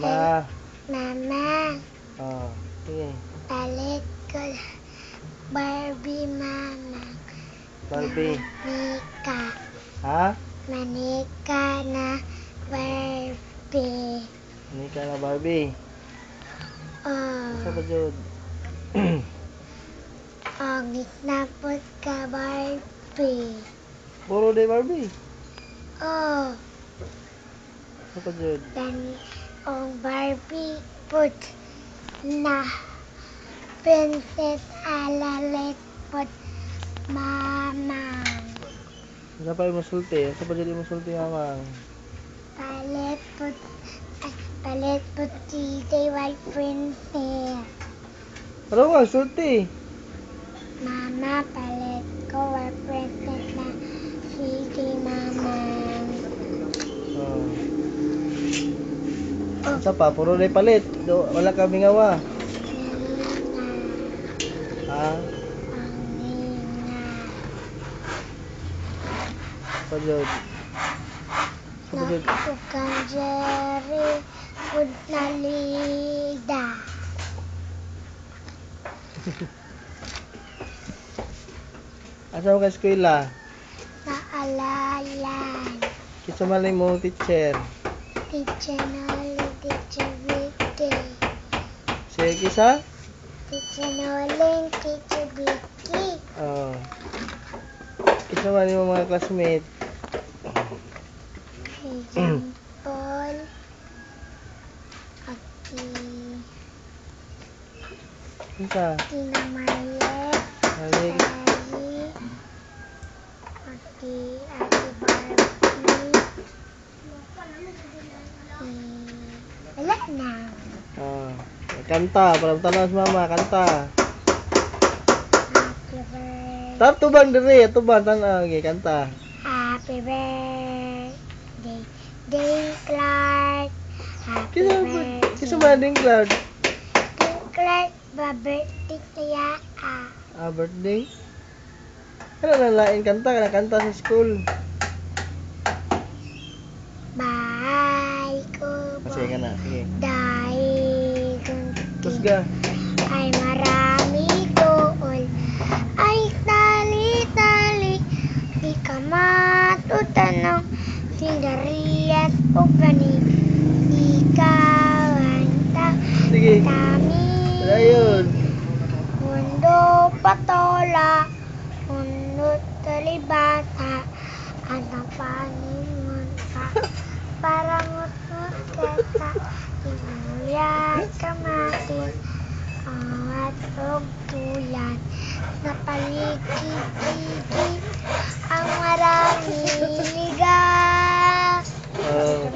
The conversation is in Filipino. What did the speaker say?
Mama. Mama. Oh, sige. Palit ko Barbie, Mama. Barbie. Manika. Ha? Manika na Barbie. Hindi ka na Barbie. Sa ba, Oh. Jud? Nagtapos ka Barbie. Puro day Barbie. Oh. Sa ba, Jud? Dan Barbie put na princess alalit put Mama. Sa pa yung musulti? Sa pa Jud yung musulti, Mama? Palit put si white princess. Ano ba, sulti? Mama, palit ko white princess na si Mama. Oh. Oh. Sa pa, puro day palit. Wala kami ngawa. Ha? Sa Jud? Sa ba, Jud? Nakukan Jerry put na lida. Asa mo ka eskwela? Naalalan. Kisa malay mo, teacher. Teacher Noli, Teacher Vicky. Sige, kisa? Teacher Noli, Teacher Vicky. Oh. Kisa malay mo mga classmate. Si John Paul. Kisa? Tina Mariet. Malik. Ellie. Ate Barbie. Wala na. Oh. Kanta, parang tanong si mama, kanta. Happy birthday. Tap tubang diri, tubang tanong, okay, kanta. Happy birthday. Day Clark. Happy birthday. Kisa ba ding cloud? Day Clark, ba-birthday kaya Birthday? Ano na lain kanta, kanta sa school. Bye ko Sige ka na, sige. dahil Tusga. ay marami doon ay tali-tali di ka matutanong sindarias o gani ikaw ang Sige. dami Wala yun. mundo patola mundo talibata ang napaningon ka para ngutngot ka inuyat kamatin at tulan na paligid-ligid ang maraming liga. Oh.